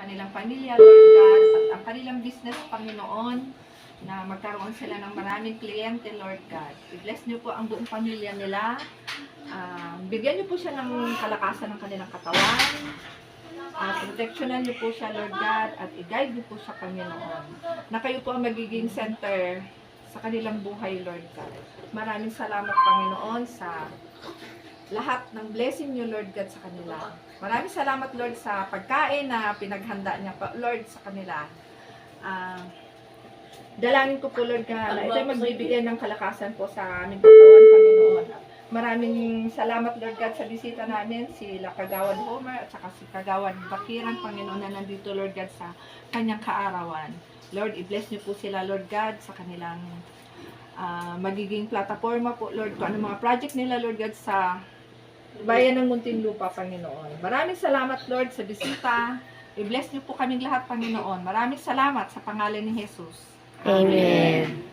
kanilang pamilya, Lord God, at ang kanilang business, Panginoon, na magkaroon sila ng maraming kliyente, Lord God. I-bless niyo po ang buong pamilya nila. Bigyan niyo po siya ng kalakasan ng kanilang katawan. Protectionan niyo po siya, Lord God, at i-guide niyo po siya, Panginoon. Na kayo po ang magiging center sa kanilang buhay, Lord God. Maraming salamat, Panginoon, sa lahat ng blessing niyo, Lord God, sa kanila. Maraming salamat, Lord, sa pagkain na pinaghanda niya, Lord, sa kanila. Dalangin ko po, Lord God, na ito'y magbibigay ng kalakasan po sa aming katawan, Panginoon. Maraming salamat, Lord God, sa bisita namin, sila Kagawad Homer at saka si Kagawad Bakiran, Panginoon, na nandito, Lord God, sa kanyang kaarawan. Lord, i-bless niyo po sila, Lord God, sa kanilang magiging plataforma po, Lord, kung ano mga project nila, Lord God, sa bayan ng Muntinlupa, Panginoon. Maraming salamat, Lord, sa bisita. I-bless niyo po kaming lahat, Panginoon. Maraming salamat sa pangalan ni Jesus. Amen.